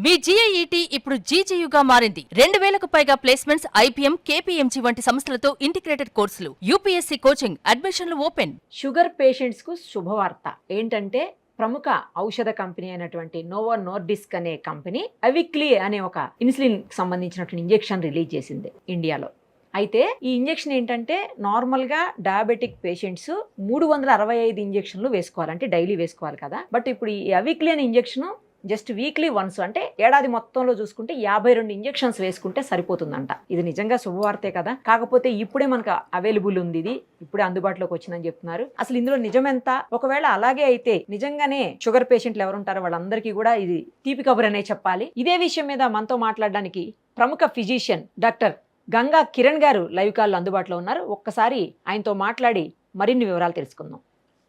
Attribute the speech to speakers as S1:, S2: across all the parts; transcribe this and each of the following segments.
S1: మీ GIET ఇప్పుడు GGUగా మారింది. 2000కు పైగా ప్లేస్మెంట్స్, IPM, KPMG వంటి సంస్థలతో ఇంటిగ్రేటెడ్ కోర్సులు, UPSC కోచింగ్, అడ్మిషన్లు ఓపెన్.
S2: షుగర్ పేషెంట్స్ కు శుభవార్త ఏంటంటే ప్రముఖ ఔషధ కంపెనీ అయినటువంటి నోవో నోర్డిస్క్ అనే కంపెనీ అవిక్లీ అనే ఒక ఇన్సులిన్ సంబంధించినటువంటి ఇంజెక్షన్ రిలీజ్ చేసింది ఇండియాలో. అయితే ఈ ఇంజెక్షన్ ఏంటంటే నార్మల్గా డయాబెటిక్ పేషెంట్స్ 365 ఇంజెక్షన్లు వేసుకోవాలి, అంటే డైలీ వేసుకోవాలి కదా. బట్ ఇప్పుడు ఈ అవిక్లీ అనే ఇంజెక్షన్ జస్ట్ వీక్లీ వన్స్, అంటే ఏడాది మొత్తంలో చూసుకుంటే 52 ఇంజెక్షన్స్ వేసుకుంటే సరిపోతుందంట. ఇది నిజంగా శుభవార్తే కదా. కాకపోతే ఇప్పుడే మనకు అవైలబుల్ ఉంది, ఇది ఇప్పుడే అందుబాటులోకి వచ్చిందని చెప్తున్నారు. అసలు ఇందులో నిజమెంత? ఒకవేళ అలాగే అయితే నిజంగానే షుగర్ పేషెంట్లు ఎవరుంటారో వాళ్ళందరికీ కూడా ఇది తీపి కబురు అనే చెప్పాలి. ఇదే విషయం మీద మనతో మాట్లాడడానికి ప్రముఖ ఫిజిషియన్ డాక్టర్ గంగా కిరణ్ గారు లైవ్ కాల్లో అందుబాటులో ఉన్నారు. ఒక్కసారి ఆయనతో మాట్లాడి మరిన్ని వివరాలు తెలుసుకుందాం.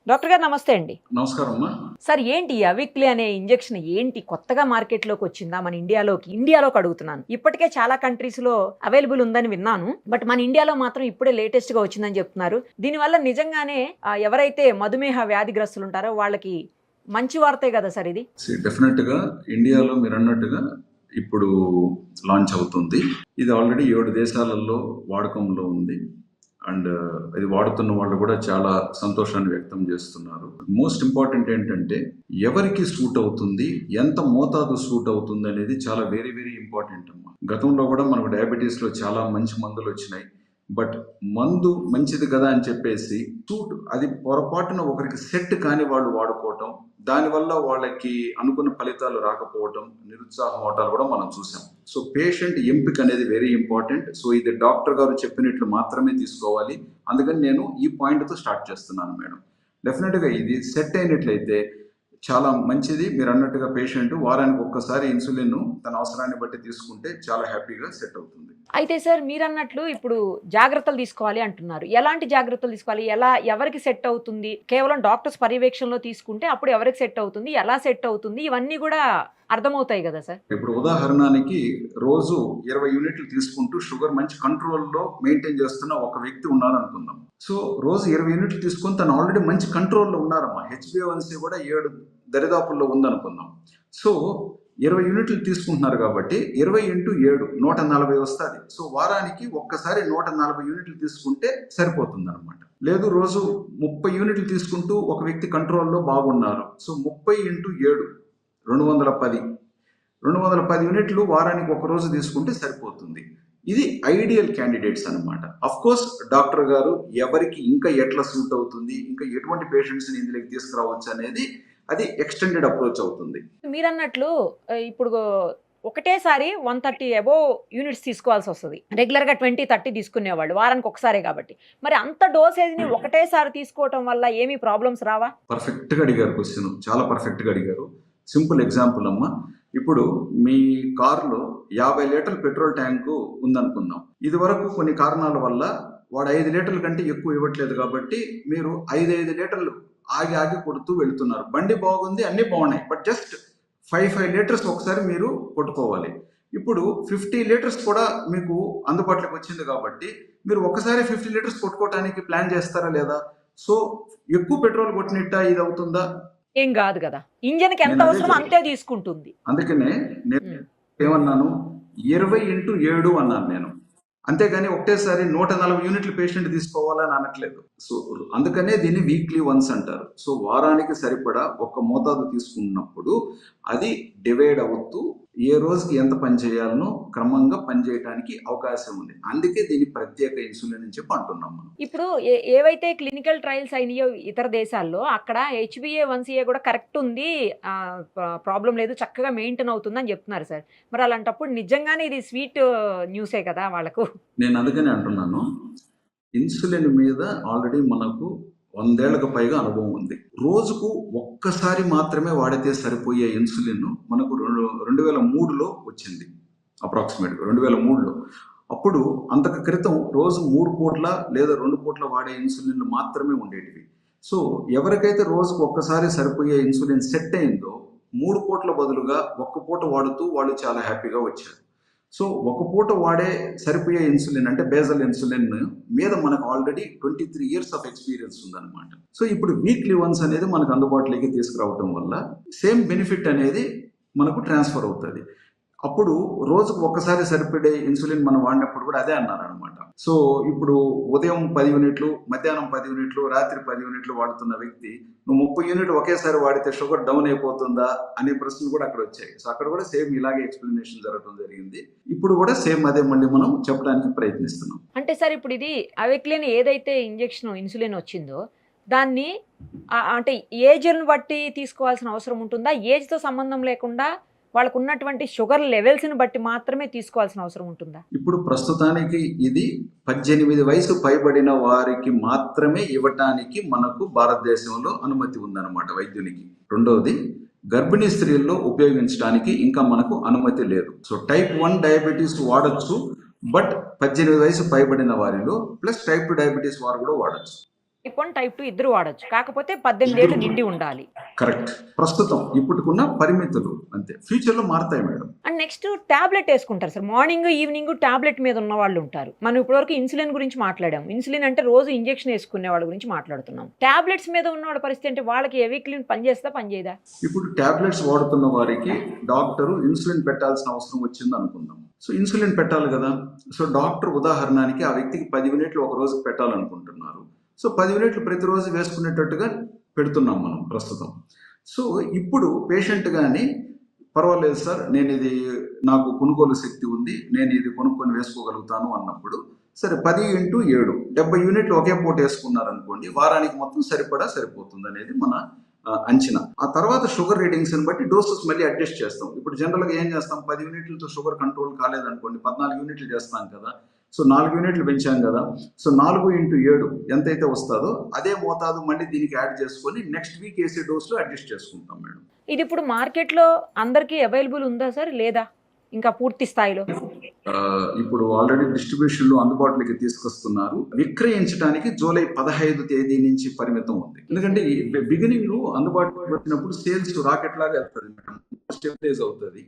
S2: డాక్టర్ గారు నమస్తే అండి.
S3: నమస్కారం అమ్మా.
S2: సార్, ఏంటి అవిక్లీ అనే ఇంజెక్షన్ ఏంటి? కొత్తగా మార్కెట్లోకి వచ్చిందా మన ఇండియాలోకి అడుగుతున్నాను. ఇప్పటికే చాలా కంట్రీస్ లో అవైలబుల్ ఉందని విన్నాను, బట్ మన ఇండియాలో మాత్రం ఇప్పుడే లేటెస్ట్ గా వచ్చిందని చెప్తున్నారు. దీనివల్ల నిజంగానే ఎవరైతే మధుమేహ వ్యాధిగ్రస్తులు ఉంటారో వాళ్ళకి మంచి వార్తే కదా సార్ ఇది?
S3: డెఫినెట్ గా ఇండియాలో మీరు అన్నట్టుగా ఇప్పుడు లాంచ్ అవుతుంది. ఇది ఆల్రెడీ 7 దేశాలలో వాడకంలో ఉంది. అండ్ ఇది వాడుతున్న వాళ్ళు కూడా చాలా సంతోషాన్ని వ్యక్తం చేస్తున్నారు. మోస్ట్ ఇంపార్టెంట్ ఏంటంటే ఎవరికి సూట్ అవుతుంది, ఎంత మోతాదు సూట్ అవుతుంది అనేది చాలా వెరీ వెరీ ఇంపార్టెంట్ అమ్మా. గతంలో కూడా మనకు డయాబెటీస్లో చాలా మంచి మందులు వచ్చినాయి. బట్ మందు మంచిది కదా అని చెప్పేసి అది పొరపాటున ఒకరికి సెట్ కాని వాళ్ళు వాడుకోవటం, దానివల్ల వాళ్ళకి అనుకున్న ఫలితాలు రాకపోవటం, నిరుత్సాహం అవటాలు కూడా మనం చూసాం. సో పేషెంట్ ఎంపిక అనేది వెరీ ఇంపార్టెంట్. సో ఇది డాక్టర్ గారు చెప్పినట్లు మాత్రమే తీసుకోవాలి. అందుకని నేను ఈ పాయింట్తో స్టార్ట్ చేస్తున్నాను మేడం. డెఫినెట్గా ఇది సెట్ అయినట్లయితే చాలా మంచిది. మీరు అన్నట్టుగా పేషెంట్ వారానికి ఒక్కసారి ఇన్సులిన్ తన అవసరాన్ని బట్టి తీసుకుంటే చాలా హ్యాపీగా సెట్ అవుతుంది.
S2: అయితే సార్, మీరు అన్నట్లు ఇప్పుడు జాగ్రత్తలు తీసుకోవాలి అంటున్నారు. ఎలాంటి జాగ్రత్తలు తీసుకోవాలి? ఎవరికి సెట్ అవుతుంది? కేవలం డాక్టర్స్ పర్యవేక్షణలో తీసుకుంటే అప్పుడు ఎవరికి సెట్ అవుతుంది, ఎలా సెట్ అవుతుంది, ఇవన్నీ కూడా అర్థమవుతాయి కదా సార్.
S3: ఇప్పుడు ఉదాహరణకి రోజు 20 యూనిట్లు తీసుకుంటూ షుగర్ మంచి కంట్రోల్లో మెయింటైన్ చేస్తున్న ఒక వ్యక్తి ఉన్నారనుకుందాం. సో రోజు 20 యూనిట్లు తీసుకొని తను ఆల్రెడీ మంచి కంట్రోల్లో ఉన్నారమ్మా. HbA1c కూడా 7 దరిదాపుల్లో ఉందనుకుందాం. సో 20 యూనిట్లు తీసుకుంటున్నారు కాబట్టి 20 × 7 140 వస్తుంది. సో వారానికి ఒక్కసారి 140 యూనిట్లు తీసుకుంటే సరిపోతుంది అనమాట. లేదు రోజు 30 యూనిట్లు తీసుకుంటూ ఒక వ్యక్తి కంట్రోల్లో బాగున్నారు. సో 30 × 7 210 యూనిట్లు వారానికి ఒక రోజు తీసుకుంటే సరిపోతుంది. ఇది ఐడియల్ క్యాండిడేట్స్ అనమాట. అఫ్ కోర్స్ డాక్టర్ గారు ఎవరికి ఇంకా ఎట్లా సూట్ అవుతుంది, ఇంకా ఎటువంటి పేషెంట్స్ని ఇందులోకి తీసుకురావచ్చు అనేది అది ఎక్స్టెండెడ్ అప్రోచ్ అవుతుంది.
S2: మీరు అన్నట్లు ఇప్పుడు ఒకటేసారి 130 అబోవ్ యూనిట్స్ తీసుకోవాల్సి వస్తుంది. రెగ్యులర్గా 20-30 తీసుకునేవాళ్ళు వారానికి ఒకసారి కాబట్టి. మరి అంత డోసేజ్ని ఒకటేసారి తీసుకోవటం వల్ల ఏమీ ప్రాబ్లమ్స్ రావా?
S3: పర్ఫెక్ట్గా అడిగారు క్వశ్చన్, చాలా పర్ఫెక్ట్గా అడిగారు. సింపుల్ ఎగ్జాంపుల్ అమ్మా. ఇప్పుడు మీ కారులో 50 లీటర్ల పెట్రోల్ ట్యాంకు ఉందనుకుందాం. ఇది వరకు కొన్ని కారణాల వల్ల వాడు 5 లీటర్ల కంటే ఎక్కువ ఇవ్వట్లేదు కాబట్టి మీరు 5 లీటర్లు ఆగి కొడుతూ వెళుతున్నారు. బండి బాగుంది, అన్నీ బాగున్నాయి, బట్ జస్ట్ 5 లీటర్స్ ఒకసారి మీరు కొట్టుకోవాలి. ఇప్పుడు 50 లీటర్స్ కూడా మీకు అందుబాటులోకి వచ్చింది కాబట్టి మీరు ఒకసారి 50 లీటర్స్ కొట్టుకోవడానికి ప్లాన్ చేస్తారా లేదా? సో ఎక్కువ పెట్రోల్ కొట్టినట్ట ఇది అవుతుందా?
S2: ఏం కాదు కదా. ఇంజన్కి ఎంత అవసరం అంతే తీసుకుంటుంది.
S3: అందుకనే నేను ఏమన్నాను, 20 × 7 అన్నాను నేను. అంతేగాని ఒకటేసారి 140 యూనిట్లు పేషెంట్ తీసుకోవాలని అనట్లేదు. సో అందుకనే దీన్ని వీక్లీ వన్స్ అంటారు. సో వారానికి సరిపడా ఒక మోతాదు తీసుకున్నప్పుడు అది డివైడ్ అవుతూ ఏ రోజుకి ఎంత పని చేయాలనో క్రమంగా పనిచేయడానికి అవకాశం ఉంది. అందుకే దీన్ని ప్రత్యేక ఇన్సులిన్ అని చెప్పి అంటున్నాం మనం.
S2: ఇప్పుడు ఏవైతే క్లినికల్ ట్రయల్స్ అయినాయో ఇతర దేశాల్లో, అక్కడ HbA1c కూడా కరెక్ట్ ఉంది, ప్రాబ్లం లేదు, చక్కగా మెయింటైన్ అవుతుంది అని చెప్తున్నారు సార్. మరి అలాంటప్పుడు నిజంగానే ఇది స్వీట్ న్యూసే కదా వాళ్ళకు.
S3: నేను అందుకనే అంటున్నాను, ఇన్సులిన్ మీద ఆల్రెడీ మనకు 100 ఏళ్లకు పైగా అనుభవం ఉంది. రోజుకు ఒక్కసారి మాత్రమే వాడితే సరిపోయే ఇన్సులిన్ మనకు 2003లో వచ్చింది, అప్రాక్సిమేట్గా 2003లో. అప్పుడు అంతకు క్రితం రోజు 3 పూట్ల లేదా 2 పూట్ల వాడే ఇన్సులిన్లు మాత్రమే ఉండేటివి. సో ఎవరికైతే రోజుకు ఒక్కసారి సరిపోయే ఇన్సులిన్ సెట్ అయిందో 3 పూట్ల బదులుగా 1 పూట వాడుతూ వాళ్ళు చాలా హ్యాపీగా వచ్చారు. సో ఒక పూట వాడే సరిపోయే ఇన్సులిన్ అంటే బేజల్ ఇన్సులిన్ మీద మనకు ఆల్రెడీ 23 years ఆఫ్ ఎక్స్పీరియన్స్ ఉందన్నమాట. సో ఇప్పుడు వీక్లీ వన్స్ అనేది మనకు అందుబాటులోకి తీసుకురావటం వల్ల సేమ్ బెనిఫిట్ అనేది మనకు ట్రాన్స్ఫర్ అవుతుంది. అప్పుడు రోజుకు ఒక్కసారి సరిపడే ఇన్సులిన్ మనం వాడినప్పుడు కూడా అదే అన్నారనమాట. సో ఇప్పుడు ఉదయం 10 యూనిట్లు, మధ్యాహ్నం 10 యూనిట్లు, రాత్రి 10 యూనిట్లు వాడుతున్న వ్యక్తి నువ్వు 30 యూనిట్లు ఒకేసారి వాడితే షుగర్ డౌన్ అయిపోతుందా అనే ప్రశ్నలు కూడా అక్కడ వచ్చాయి. సో అక్కడ కూడా సేమ్ ఇలాగే ఎక్స్ప్లెనేషన్ జరగడం జరిగింది. ఇప్పుడు కూడా సేమ్ అదే మళ్ళీ మనం చెప్పడానికి ప్రయత్నిస్తున్నాం.
S2: అంటే సార్ ఇప్పుడు ఇది అవెక్లిన్ ఏదైతే ఇంజెక్షన్ ఇన్సులిన్ వచ్చిందో దాన్ని అంటే ఏజ్ని బట్టి తీసుకోవాల్సిన అవసరం ఉంటుందా? ఏజ్తో సంబంధం లేకుండా వాళ్ళకు ఉన్నటువంటి షుగర్ లెవెల్స్ని బట్టి మాత్రమే తీసుకోవాల్సిన అవసరం ఉంటుందా?
S3: ఇప్పుడు ప్రస్తుతానికి ఇది 18 వయసు పైబడిన వారికి మాత్రమే ఇవ్వటానికి మనకు భారతదేశంలో అనుమతి ఉందన్నమాట వైద్యునికి. రెండవది, గర్భిణీ స్త్రీల్లో ఉపయోగించడానికి ఇంకా మనకు అనుమతి లేదు. సో టైప్ 1 డయాబెటీస్ వాడచ్చు, బట్ 18 వయసు పైబడిన వారిలో ప్లస్ టైప్ 2 డయాబెటీస్ వారు కూడా వాడచ్చు.
S2: టైప్ 1 టైప్ 2 ఇద్దరు వాడచ్చు, కాకపోతే 18 ఏళ్ళు నిండి ఉండాలి.
S3: కరెక్ట్. ప్రస్తుతం ఇప్పటికున్న పరిమితులు అంతే, ఫ్యూచర్లో మారుతాయి మేడం.
S2: అండ్ నెక్స్ట్ టాబ్లెట్ వేసుకుంటారు సార్, మార్నింగ్ ఈవినింగ్ టాబ్లెట్ మీద ఉన్న వాళ్ళు ఉంటారు. మనం ఇప్పటివరకు ఇన్సులిన్ గురించి మాట్లాడాం. ఇన్సులిన్ అంటే రోజు ఇంజెక్షన్ వేసుకునే వాళ్ళ గురించి మాట్లాడుతున్నాం. టాబ్లెట్స్ మీద ఉన్న వాళ్ళ పరిస్థితి అంటే వాళ్ళకి ఎవెక్లిన్ పనిచేస్తా పనిచేయదా?
S3: ఇప్పుడు టాబ్లెట్స్ వాడుతున్న వారికి డాక్టరు ఇన్సులిన్ పెట్టాల్సిన అవసరం వచ్చింది అనుకుందాం. సో ఇన్సులిన్ పెట్టాలి కదా. సో డాక్టర్ ఉదాహరణకి ఆ వ్యక్తికి 10 యూనిట్లు ఒక రోజుకి పెట్టాలనుకుంటున్నారు. సో 10 యూనిట్లు ప్రతిరోజు వేసుకునేటట్టుగా పెడుతున్నాం మనం ప్రస్తుతం. సో ఇప్పుడు పేషెంట్ కానీ పర్వాలేదు సార్, నేను ఇది నాకు కొనుగోలు శక్తి ఉంది, నేను ఇది కొనుక్కొని వేసుకోగలుగుతాను అన్నప్పుడు సరే 10 × 7 70 యూనిట్లు ఒకే పూట వేసుకున్నారనుకోండి, వారానికి మొత్తం సరిపోతుంది అనేది మన అంచనా. ఆ తర్వాత షుగర్ రీడింగ్స్ని బట్టి డోసెస్ మళ్ళీ అడ్జస్ట్ చేస్తాం. ఇప్పుడు జనరల్గా ఏం చేస్తాం, 10 యూనిట్లతో షుగర్ కంట్రోల్ కాలేదనుకోండి, 14 యూనిట్లు చేస్తాం కదా. సో 4 యూనిట్లు పెంచాం కదా. సో 4 × 7 ఎంతైతే వస్తుందో అదే మోతాదు మళ్ళీ దీనికి యాడ్ చేసుకొని నెక్స్ట్ వీక్ వేసే డోస్లో అడ్జస్ట్ చేసుకుంటాం మేడం.
S2: ఇది ఇప్పుడు మార్కెట్లో అందరికీ అవైలబుల్ ఉందా సార్, లేదా ఇంకా పూర్తి స్థాయిలో?
S3: ఇప్పుడు ఆల్రెడీ డిస్ట్రిబ్యూషన్లో అందుబాటులోకి తీసుకొస్తున్నారు. విక్రయించడానికి జూలై 15 తేదీ నుంచి పరిమితం ఉంది. ఎందుకంటే బిగినింగ్ అందుబాటులోకి వచ్చినప్పుడు సేల్స్ రాకెట్ లాగా వెళ్తుంది మేడం, స్టెబిలైజ్ అవుతుంది.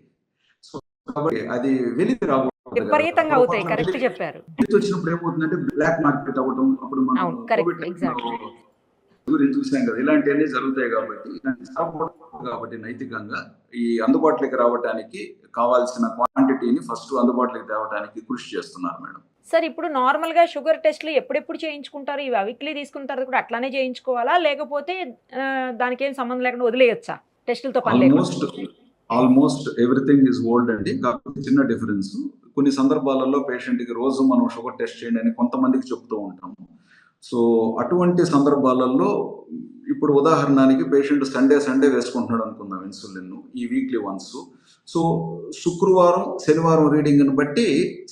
S3: సో కాబట్టి అది వెలికి రాకూడదు,
S2: విపరీతంగా అవుతాయి. కరెక్ట్ చెప్పారు.
S3: వచ్చినప్పుడు ఏమవుతుందంటే బ్లాక్ మార్కెట్ అవ్వడం, అప్పుడు మనం గురించి చూసాం కదా, ఇలాంటివన్నీ జరుగుతాయి. కాబట్టి నైతికంగా ఈ అందుబాటులోకి రావడానికి కావాల్సిన క్వాంటిటీని ఫస్ట్ అందుబాటులోకి తేవడానికి కృషి చేస్తున్నారు మేడం.
S2: సార్ ఇప్పుడు నార్మల్గా షుగర్ టెస్ట్లు ఎప్పుడెప్పుడు చేయించుకుంటారు? ఇవి అవిక్లీ తీసుకున్న తర్వాత కూడా అట్లానే చేయించుకోవాలా, లేకపోతే దానికి ఏం సంబంధం లేకుండా వదిలేయచ్చా టెస్టులతో పని లేకుండా?
S3: ఆల్మోస్ట్ ఎవ్రీథింగ్ ఈజ్ ఓల్డ్ అండి. కాకపోతే చిన్న డిఫరెన్స్, కొన్ని సందర్భాలలో పేషెంట్కి రోజు మనం షుగర్ టెస్ట్ చేయండి అని కొంతమందికి చెప్తూ ఉంటాము. సో అటువంటి సందర్భాలలో ఇప్పుడు ఉదాహరణకి పేషెంట్ సండే వేసుకుంటున్నాడు అనుకుందాం ఇన్సులిన్ ఈ వీక్లీ వన్స్. సో శుక్రవారం శనివారం రీడింగ్ని బట్టి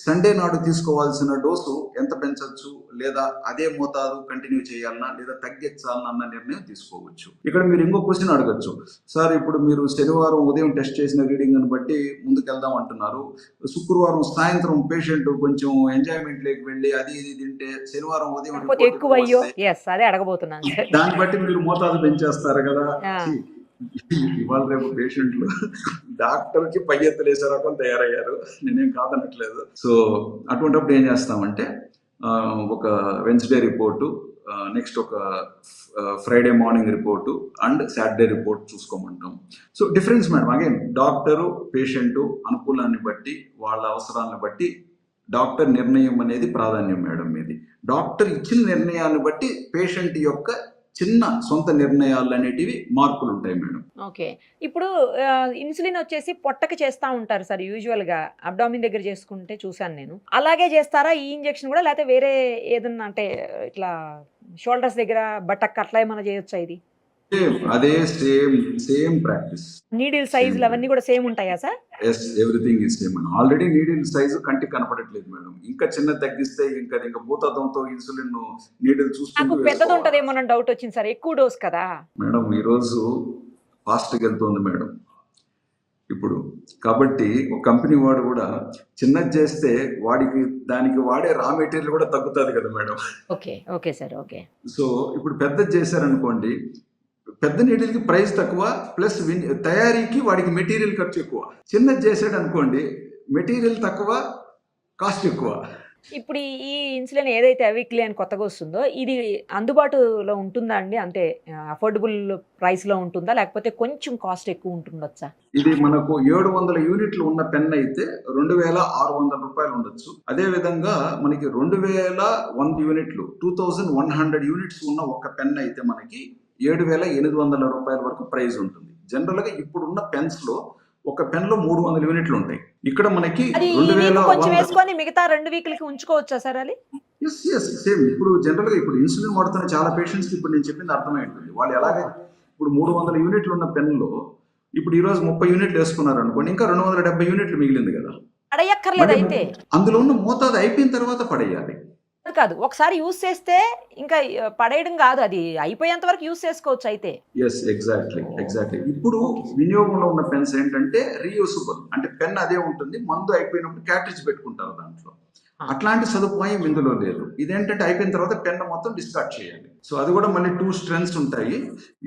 S3: సండే నాడు తీసుకోవాల్సిన డోసు ఎంత పెంచవచ్చు, లేదా అదే మోతాదు కంటిన్యూ చేయాలన్నా లేదా తగ్గించాలన్నా అన్న నిర్ణయం తీసుకోవచ్చు. ఇక్కడ మీరు ఇంకో క్వశ్చన్ అడగచ్చు, సార్ ఇప్పుడు మీరు శనివారం ఉదయం టెస్ట్ చేసిన రీడింగ్ని బట్టి ముందుకెళ్దాం అంటున్నారు, శుక్రవారం సాయంత్రం పేషెంట్ కొంచెం ఎంజాయ్మెంట్ లేకి వెళ్ళి అది ఇది తింటే శనివారం ఉదయం
S2: ఎక్కువయ్యో అదే అడగబోతున్నాను,
S3: దాన్ని బట్టి మీరు మోతాదు పెంచేస్తారు కదా. ఇవాళ రేపు పేషెంట్లు డాక్టర్కి పై ఎత్తులేసే రకం తయారయ్యారు, నేనేం కాదనట్లేదు. సో అటువంటిప్పుడు ఏం చేస్తామంటే ఒక వెన్స్డే రిపోర్టు, నెక్స్ట్ ఒక Friday morning report and Saturday report చూసుకోమంటాం. So difference madam, again doctor patient అనుకూలాన్ని బట్టి వాళ్ళ అవసరాలను బట్టి డాక్టర్ నిర్ణయం అనేది ప్రాధాన్యం మేడం. ఇది డాక్టర్ ఇచ్చిన నిర్ణయాన్ని బట్టి పేషెంట్ యొక్క చిన్న సొంత నిర్ణయాలు అనేటివి మార్పులు ఉంటాయి మేడం.
S2: ఓకే, ఇప్పుడు ఇన్సులిన్ వచ్చేసి పొట్టకి చేస్తూ ఉంటారు సార్, యూజువల్గా అబ్డామిన్ దగ్గర చేసుకుంటే చూసాను నేను. అలాగే చేస్తారా ఈ ఇంజెక్షన్ కూడా, లేకపోతే వేరే ఏదన్నా అంటే ఇట్లా షోల్డర్స్ దగ్గర బట్టక్ అట్లా ఏమైనా చేయొచ్చా? ఇది
S3: అదే సేమ్ ప్రాక్టీస్.
S2: నీడిల్ సైజులు అవన్నీ కూడా సేమ్ ఉంటాయా sir?
S3: Yes, everything is same. Already needle size కంటికి కనపడట్లేదు మేడం, ఇంకా చిన్న తగ్గిస్తే ఇంకా భూతత్వంతో ఇన్సులిన్ నీడిల్ చూసుకుంటూ
S2: నాకు పెద్దది ఉంటదేమో అని డౌట్ వచ్చింది సార్, ఎక్కువ డోస్ కదా
S3: మేడం. ఈరోజు ఫాస్ట్గా వెళ్తుంది మేడం ఇప్పుడు, కాబట్టి ఒక కంపెనీ వాడు కూడా చిన్నది చేస్తే దానికి వాడే రా మెటీరియల్ కూడా తగ్గుతుంది కదా madam.
S2: Okay sir, okay.
S3: So ఇప్పుడు పెద్దది చేశారనుకోండి, పెద్ద నీడిల్కి ప్రైస్ తక్కువ, ప్లస్ తయారీకి వాడికి మెటీరియల్ ఖర్చు ఎక్కువ. చిన్నది చేసాడు అనుకోండి, మెటీరియల్ తక్కువ, కాస్ట్ ఎక్కువ.
S2: ఇప్పుడు ఈ ఇన్సులిన్ ఏదైతే అవిక్లీ అని కొత్తగా వస్తుందో ఇది అందుబాటులో ఉంటుందా అండి? అంటే అఫోర్డబుల్ ప్రైస్‌లో ఉంటుందా? లేకపోతే కొంచెం కాస్ట్ ఎక్కువ ఉంటుండొచ్చా?
S3: ఇది మనకు 700 యూనిట్లు ఉన్న పెన్ అయితే 2,600 రూపాయలు ఉండొచ్చు. అదే విధంగా మనకి 2,100 యూనిట్లు 2,100 యూనిట్స్ ఉన్న ఒక పెన్ అయితే మనకి 7,800 రూపాయల వరకు ప్రైస్ ఉంటుంది. జనరల్గా ఇప్పుడున్న పెన్స్ లో ఒక పెన్ లో 300 యూనిట్లు ఉంటాయి. ఇక్కడ మనకి
S2: అది ఈ వీక్ కొంచెం
S3: 2,100
S2: వేసుకొని మిగతా 2 వీక్‌లకి ఉంచుకోవచ్చా సార్ అది?
S3: సేమ్ ఇప్పుడు జనరల్ గా ఇప్పుడు ఇన్సులిన్ వాడుతున్న చాలా పేషెంట్స్ కి ఇప్పుడు నేను చెప్పింది అర్థమైంటుంది. వాళ్ళు ఎలాగే ఇప్పుడు 300 యూనిట్లు ఉన్న పెన్ లో ఇప్పుడు ఈ రోజు 30 యూనిట్లు వేసుకున్నారు అనుకోండి, ఇంకా 270 యూనిట్లు మిగిలింది కదా.
S2: పడేయక్కర్లేదు అయితే.
S3: అందులో ఉన్న మోతాదు అయిపోయిన తర్వాత పడేయాలి.
S2: కాదు. ఒకసారి యూజ్ చేస్తే ఇంకా పడేయడం కాదు. అది అయిపోయేంత వరకు యూజ్ చేసుకోవచ్చు అయితే.
S3: Yes, exactly. ఇప్పుడు వినియోగంలో ఉన్న పెన్స్ ఏంటంటే రీయూసబుల్, అంటే పెన్ అదే ఉంటుంది, మందు అయిపోయినప్పుడు క్యాట్రిడ్జ్ పెట్టుకుంటారు దాంట్లో. అట్లాంటి సదుపాయం ఇందులో లేదు. ఇదేంటంటే అయిపోయిన తర్వాత పెన్ మొత్తం డిస్కార్డ్ చేయాలి. సో అది కూడా మళ్ళీ 2 స్ట్రెంత్స్ ఉంటాయి.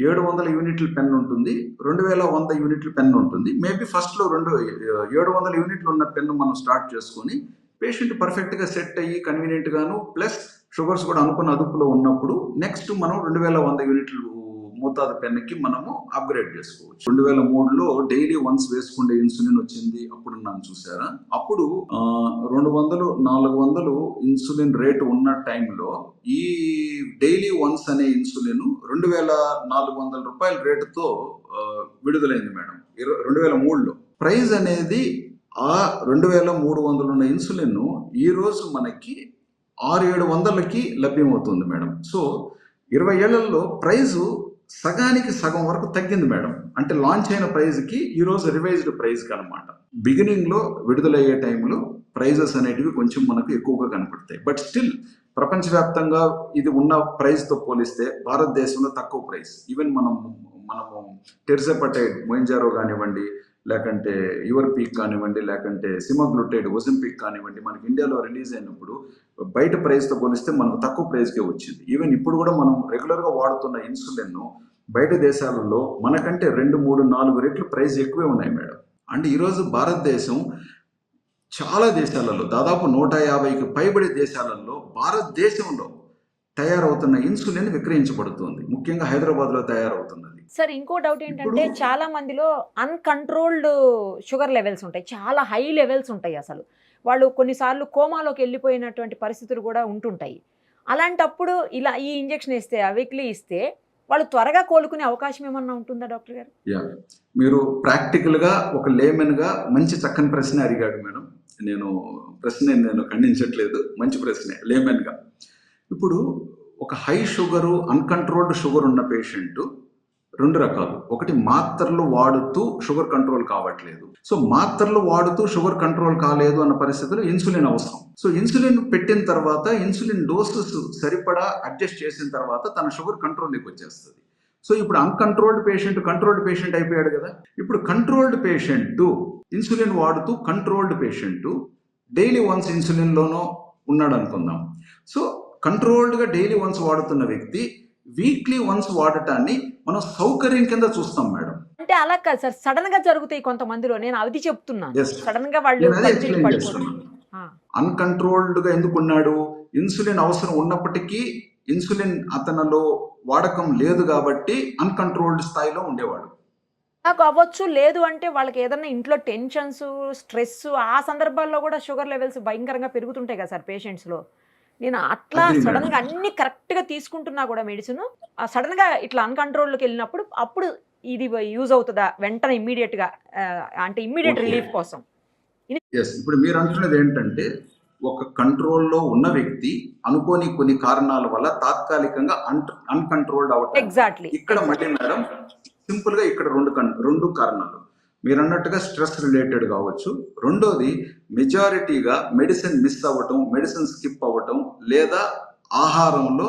S3: 700 యూనిట్ల పెన్ ఉంటుంది, 2,100 యూనిట్ల పెన్ ఉంటుంది. మేబీ ఫస్ట్ లో 700 యూనిట్లు ఉన్న పెన్ మనం స్టార్ట్ చేసుకొని పేషెంట్ పర్ఫెక్ట్ గా సెట్ అయ్యి కన్వీనియంట్ గాను ప్లస్ షుగర్స్ కూడా అనుకున్న అదుపులో ఉన్నప్పుడు నెక్స్ట్ మనం 2,100 యూనిట్లు మోతాదు పెన్కి మనము అప్గ్రేడ్ చేసుకోవచ్చు. 2003లో డైలీ వన్స్ వేసుకునే ఇన్సులిన్ వచ్చింది. అప్పుడు నన్ను చూసారా, అప్పుడు 200, 400 ఇన్సులిన్ రేటు ఉన్న టైంలో ఈ డైలీ వన్స్ అనే ఇన్సులిన్ 2,400 రూపాయల రేటుతో విడుదలైంది మేడం 2003లో. ప్రైస్ అనేది ఆ 2,300 ఉన్న ఇన్సులిన్ ఈ రోజు మనకి 600-700కి లభ్యమవుతుంది మేడం. సో 20 ఏళ్లలో ప్రైజు సగానికి సగం వరకు తగ్గింది మేడం. అంటే లాంచ్ అయిన ప్రైజ్కి ఈ రోజు రివైజ్డ్ ప్రైజ్కి అనమాట. బిగినింగ్ లో విడుదలయ్యే టైంలో ప్రైజెస్ అనేటివి కొంచెం మనకు ఎక్కువగా కనపడతాయి. బట్ స్టిల్ ప్రపంచవ్యాప్తంగా ఇది ఉన్న ప్రైస్తో పోలిస్తే భారతదేశంలో తక్కువ ప్రైస్. ఈవెన్ మనము టెర్జెపటైడ్ మొయింజారో కానివ్వండి, లేకంటే యువర్ పీక్ కానివ్వండి, లేకంటే సిమాగ్లూటైడ్ ఒజెంపిక్ కానివ్వండి, మనకి ఇండియాలో రిలీజ్ అయినప్పుడు బయట ప్రైస్తో పోలిస్తే మనకు తక్కువ ప్రైస్కే వచ్చింది. ఈవెన్ ఇప్పుడు కూడా మనం రెగ్యులర్గా వాడుతున్న ఇన్సులిన్ బయట దేశాలలో మనకంటే 2, 3, 4 రెట్లు ప్రైస్ ఎక్కువే ఉన్నాయి మేడం. అంటే ఈరోజు భారతదేశం చాలా దేశాలలో దాదాపు 150కి పైబడి దేశాలలో భారతదేశంలో తయారవుతున్న ఇన్సులిన్ విక్రయించబడుతుంది. ముఖ్యంగా హైదరాబాద్లో తయారవుతున్నది.
S2: సార్ ఇంకో డౌట్ ఏంటంటే చాలా మందిలో అన్కంట్రోల్డ్ షుగర్ లెవెల్స్ ఉంటాయి, చాలా హై లెవెల్స్ ఉంటాయి. అసలు వాళ్ళు కొన్నిసార్లు కోమాలోకి వెళ్ళిపోయినటువంటి పరిస్థితులు కూడా ఉంటుంటాయి. అలాంటప్పుడు ఇలా ఈ ఇంజెక్షన్ ఇస్తే అవిక్లీ ఇస్తే వాళ్ళు త్వరగా కోలుకునే అవకాశం ఏమన్నా ఉంటుందా డాక్టర్ గారు?
S3: మీరు ప్రాక్టికల్గా ఒక లేమెన్గా మంచి చక్కని ప్రశ్న అడిగాడు మేడం. నేను ఖండించట్లేదు, మంచి ప్రశ్నే లేమెన్గా. ఇప్పుడు ఒక హై షుగరు అన్కంట్రోల్డ్ షుగర్ ఉన్న పేషెంట్ 2 రకాలు. ఒకటి మాత్రలు వాడుతూ షుగర్ కంట్రోల్ కావట్లేదు. సో మాత్రలు వాడుతూ షుగర్ కంట్రోల్ కాలేదు అన్న పరిస్థితుల్లో ఇన్సులిన్ అవసరం. సో ఇన్సులిన్ పెట్టిన తర్వాత ఇన్సులిన్ డోసెస్ సరిపడా అడ్జస్ట్ చేసిన తర్వాత తన షుగర్ కంట్రోల్లోకి వచ్చేస్తుంది. సో ఇప్పుడు అన్కంట్రోల్డ్ పేషెంట్ కంట్రోల్డ్ పేషెంట్ అయిపోయాడు కదా. ఇప్పుడు కంట్రోల్డ్ పేషెంట్ ఇన్సులిన్ వాడుతూ కంట్రోల్డ్ పేషెంట్ డైలీ వన్స్ ఇన్సులిన్లోనో ఉన్నాడు అనుకుందాం. సో కంట్రోల్డ్గా డైలీ వన్స్ వాడుతున్న వ్యక్తి వీక్లీ వన్స్ వాడటాన్ని మనం సౌకర్యం కింద చూస్తాం మేడం.
S2: అంటే అలా కాదు సార్, సడన్ గా జరుగుతాయి కొంతమందిలో. నేను అది చెప్తున్నాను. సడన్ గా వాళ్ళు
S3: అన్కంట్రోల్డ్ గా ఎందుకున్నాడు, ఇన్సులిన్ అవసరం ఉన్నప్పటికీ ఇన్సులిన్ అతనిలో వాడకం లేదు కాబట్టి అన్కంట్రోల్డ్ స్థాయిలో ఉండేవాడు.
S2: నాకు అవ్వచ్చు, లేదు అంటే వాళ్ళకి ఏదైనా ఇంట్లో టెన్షన్స్, స్ట్రెస్, ఆ సందర్భాల్లో కూడా షుగర్ లెవెల్స్ భయంకరంగా పెరుగుతుంటాయి కదా సార్ పేషెంట్స్ లో. నేను అట్లా సడన్ గా అన్ని కరెక్ట్ గా తీసుకుంటున్నా కూడా మెడిసిన్ సడన్ గా ఇట్లా అన్కంట్రోల్లోకి వెళ్ళినప్పుడు అప్పుడు ఇది యూజ్ అవుతుందా వెంటనే ఇమ్మీడియట్ గా, అంటే ఇమ్మీడియట్ రిలీఫ్ కోసం?
S3: ఇప్పుడు మీరు అంటున్నది ఏంటంటే ఒక కంట్రోల్లో ఉన్న వ్యక్తి అనుకోని కొన్ని కారణాల వల్ల తాత్కాలికంగా అన్కంట్రోల్డ్ అవటం.
S2: ఎగ్జాక్ట్లీ.
S3: ఇక్కడ మళ్ళీ మేడం సింపుల్ గా ఇక్కడ రెండు కారణాలు మీరు అన్నట్టుగా స్ట్రెస్ రిలేటెడ్ కావచ్చు. రెండోది మెజారిటీగా మెడిసిన్ మిస్ అవ్వటం, మెడిసిన్ స్కిప్ అవ్వటం, లేదా ఆహారంలో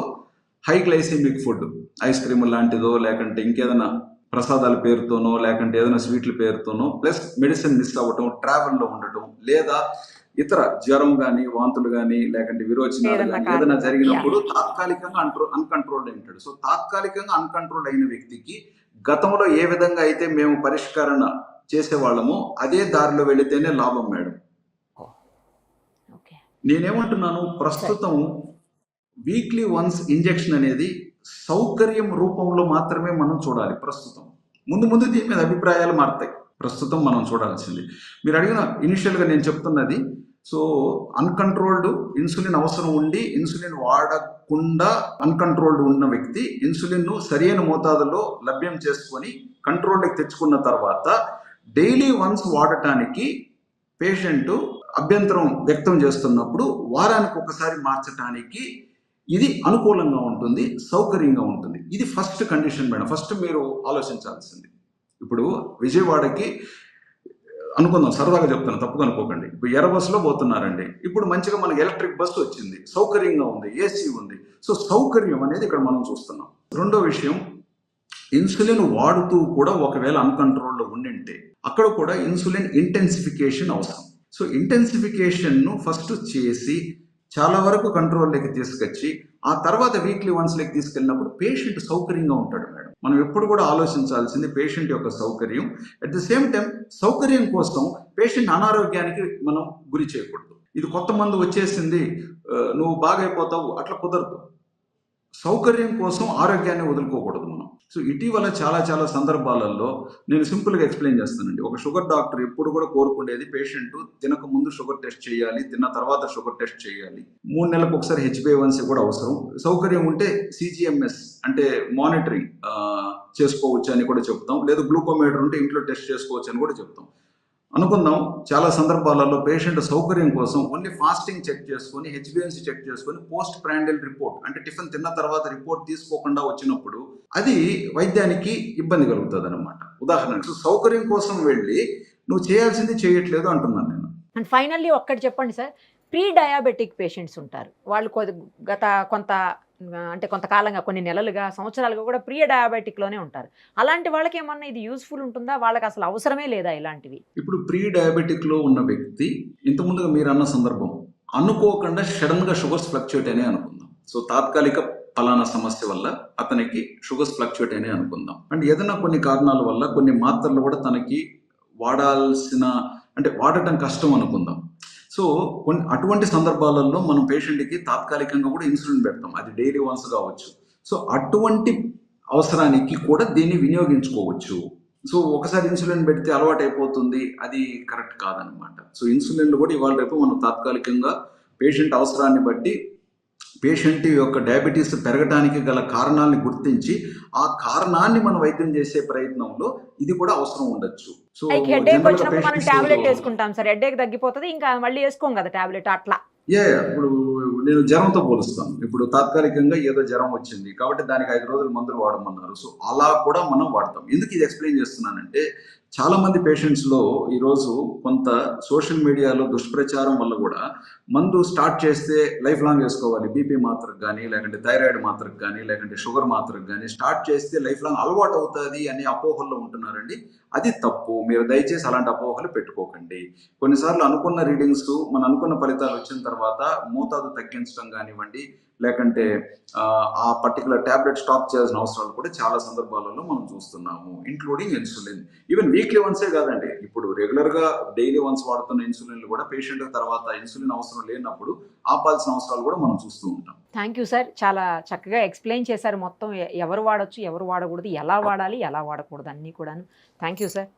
S3: high glycemic food, ice cream లాంటిదో లేకంటే ఇంకేదైనా ప్రసాదాల పేరుతోనో లేకంటే ఏదైనా స్వీట్ల పేరుతోనో ప్లస్ మెడిసిన్ మిస్ అవ్వటం, ట్రావెల్లో ఉండటం, లేదా ఇతర జ్వరం కానీ వాంతులు కానీ లేకంటే విరోచనాలు కానీ ఏదైనా జరిగినప్పుడు తాత్కాలికంగా అన్కంట్రోల్డ్ ఉంటాడు. సో తాత్కాలికంగా అన్కంట్రోల్ అయిన వ్యక్తికి గతంలో ఏ విధంగా అయితే మేము పరిష్కరణ చేసేవాళ్ళము అదే దారిలో వెళితేనే లాభం మేడం. నేనేమంటున్నాను, ప్రస్తుతం వీక్లీ వన్స్ ఇంజెక్షన్ అనేది సౌకర్యం రూపంలో మాత్రమే మనం చూడాలి. ప్రస్తుతం ముందు ముందు దీని మీద అభిప్రాయాలు మారుతాయి. ప్రస్తుతం మనం చూడాల్సింది మీరు అడిగిన ఇనిషియల్గా నేను చెప్తున్నది. సో అన్కంట్రోల్డ్ ఇన్సులిన్ అవసరం ఉండి ఇన్సులిన్ వాడకుండా అన్కంట్రోల్డ్ ఉన్న వ్యక్తి ఇన్సులిన్ను సరైన మోతాదులో లభ్యం చేసుకొని కంట్రోల్కి తెచ్చుకున్న తర్వాత డైలీ వన్స్ వాడటానికి పేషెంట్ అభ్యంతరం వ్యక్తం చేస్తున్నప్పుడు వారానికి ఒకసారి మార్చడానికి ఇది అనుకూలంగా ఉంటుంది, సౌకర్యంగా ఉంటుంది. ఇది ఫస్ట్ కండిషన్ మేడం. ఫస్ట్ మీరు ఆలోచించాల్సింది. ఇప్పుడు విజయవాడకి అనుకుందాం, సరదాగా చెప్తాను, తప్పుగా అనుకోకండి. ఇప్పుడు ఎర్ర బస్సులో పోతున్నారండి. ఇప్పుడు మంచిగా మనకి ఎలక్ట్రిక్ బస్సు వచ్చింది, సౌకర్యంగా ఉంది, ఏసీ ఉంది. సో సౌకర్యం అనేది ఇక్కడ మనం చూస్తున్నాం. రెండో విషయం, ఇన్సులిన్ వాడుతూ కూడా ఒకవేళ అన్కంట్రోల్లో ఉండింటే అక్కడ కూడా ఇన్సులిన్ ఇంటెన్సిఫికేషన్ అవసరం. సో ఇంటెన్సిఫికేషన్ను ఫస్ట్ చేసి చాలా వరకు కంట్రోల్లోకి తీసుకొచ్చి ఆ తర్వాత వీక్లీ వన్స్లోకి తీసుకెళ్ళినప్పుడు పేషెంట్ సౌకర్యంగా ఉంటాడు మేడం. మనం ఎప్పుడు కూడా ఆలోచించాల్సింది పేషెంట్ యొక్క సౌకర్యం. అట్ ది సేమ్ టైం సౌకర్యం కోసం పేషెంట్ అనారోగ్యానికి మనం గురి చేయకూడదు. ఇది కొత్త మందు వచ్చేసింది, నువ్వు బాగైపోతావు, అట్లా కుదరదు. సౌకర్యం కోసం ఆరోగ్యాన్ని వదులుకోకూడదు మనం. సో ఇటీవల చాలా సందర్భాలలో నేను సింపుల్గా ఎక్స్ప్లెయిన్ చేస్తానండి. ఒక షుగర్ డాక్టర్ ఎప్పుడు కూడా కోరుకునేది పేషెంట్ తినక ముందు షుగర్ టెస్ట్ చేయాలి, తిన్న తర్వాత షుగర్ టెస్ట్ చేయాలి, 3 నెలలకు ఒకసారి HbA1c కూడా అవసరం, సౌకర్యం ఉంటే CGMS అంటే మానిటరింగ్ చేసుకోవచ్చు అని కూడా చెప్తాం. లేదా గ్లూకోమీటర్ ఉంటే ఇంట్లో టెస్ట్ చేసుకోవచ్చు అని కూడా చెప్తాం. అనుకుందాం, చాలా సందర్భాలలో పేషెంట్ సౌకర్యం కోసం ఓన్లీ ఫాస్టింగ్ చెక్ చేసుకొని HbA1c చెక్ చేసుకొని పోస్ట్ ప్రాండియల్ రిపోర్ట్ అంటే టిఫిన్ తిన్న తర్వాత రిపోర్ట్ తీసుకోకుండా వచ్చినప్పుడు అది వైద్యానికి ఇబ్బంది కలుగుతుంది అనమాట. ఉదాహరణకు సౌకర్యం కోసం వెళ్ళి నువ్వు చేయాల్సింది చేయట్లేదు అంటున్నాను నేను.
S2: అండ్ ఫైనల్లీ ఒక్కటి చెప్పండి సార్, ప్రీ డయాబెటిక్ పేషెంట్స్ ఉంటారు, వాళ్ళు కొంతకాలంగా కొన్ని నెలలుగా సంవత్సరాలుగా కూడా ప్రీ డయాబెటిక్లోనే ఉంటారు. అలాంటి వాళ్ళకి ఏమన్నా ఇది యూస్ఫుల్ ఉంటుందా? వాళ్ళకి అసలు అవసరమే లేదా ఇలాంటివి?
S3: ఇప్పుడు ప్రీ డయాబెటిక్లో ఉన్న వ్యక్తి ఇంతకుముందుగా మీరు అన్న సందర్భం అనుకోకుండా సడన్గా షుగర్స్ ఫ్లక్చుయేట్ అనే అనుకుందాం. సో తాత్కాలిక ఫలానా సమస్య వల్ల అతనికి షుగర్స్ ఫ్లక్చుయేట్ అనే అనుకుందాం. అండ్ ఏదైనా కొన్ని కారణాల వల్ల కొన్ని మాత్రలు కూడా తనకి వాడటం కష్టం అనుకుందాం. సో అటువంటి సందర్భాలలో మనం పేషెంట్కి తాత్కాలికంగా కూడా ఇన్సులిన్ పెడతాం, అది డైలీ వన్స్ కావచ్చు. సో అటువంటి అవసరానికి కూడా దీన్ని వినియోగించుకోవచ్చు. సో ఒకసారి ఇన్సులిన్ పెడితే అలవాటు అయిపోతుంది, అది కరెక్ట్ కాదనమాట. సో ఇన్సులిన్లు కూడా ఇవాళ రేపు మనం తాత్కాలికంగా పేషెంట్ అవసరాన్ని బట్టి పేషెంట్ యొక్క డయాబెటీస్ పెరగడానికి గల కారణాలను గుర్తించి ఆ కారణాన్ని మనం వైద్యం చేసే ప్రయత్నంలో ఇది కూడా అవసరం ఉండొచ్చు. సో
S2: హెడేక్ వచ్చినప్పుడు మనం టాబ్లెట్ వేసుకుంటాం సార్, హెడేక్ తగ్గిపోతుంది, ఇంకా మళ్ళీ వేసుకోం కదా టాబ్లెట్ అట్లా.
S3: ఇప్పుడు నేను జ్వరంతో పోలుస్తాను. ఇప్పుడు తాత్కాలికంగా ఏదో జ్వరం వచ్చింది కాబట్టి దానికి 5 రోజులు మందులు వాడమన్నారు. సో అలా కూడా మనం వాడతాం. ఎందుకు ఇది ఎక్స్ప్లెయిన్ చేస్తున్నానంటే చాలా మంది పేషెంట్స్లో ఈరోజు కొంత సోషల్ మీడియాలో దుష్ప్రచారం వల్ల కూడా మందు స్టార్ట్ చేస్తే లైఫ్ లాంగ్ వేసుకోవాలి, బీపీ మాత్రకు కానీ లేకంటే థైరాయిడ్ మాత్రకు కానీ లేకంటే షుగర్ మాత్రకు కానీ స్టార్ట్ చేస్తే లైఫ్ లాంగ్ అలవాటు అవుతుంది అనే అపోహల్లో ఉంటున్నారండి. అది తప్పు. మీరు దయచేసి అలాంటి అపోహలు పెట్టుకోకండి. కొన్నిసార్లు అనుకున్న రీడింగ్స్ మన అనుకున్న ఫలితాలు వచ్చిన తర్వాత మోతాదు తగ్గించడం కానివ్వండి లేకంటే ఆ పర్టికులర్ ట్యాబ్లెట్ స్టాప్ చేయాల్సిన అవసరాలు కూడా చాలా సందర్భాలలో మనం చూస్తున్నాము, ఇంక్లూడింగ్ ఇన్సులిన్. ఈవెన్ వీక్లీ వన్సే కాదండి, ఇప్పుడు రెగ్యులర్గా డైలీ వన్స్ వాడుతున్న ఇన్సులిన్లు కూడా పేషెంట్ తర్వాత ఇన్సులిన్ అవసరం లేనప్పుడు ఆపాల్సిన అవసరాలు కూడా మనం చూస్తూ ఉంటాం.
S2: థ్యాంక్ యూ సార్, చాలా చక్కగా ఎక్స్ప్లెయిన్ చేశారు మొత్తం ఎవరు వాడచ్చు ఎవరు వాడకూడదు, ఎలా వాడాలి ఎలా వాడకూడదు అన్నీ కూడాను. Thank you sir.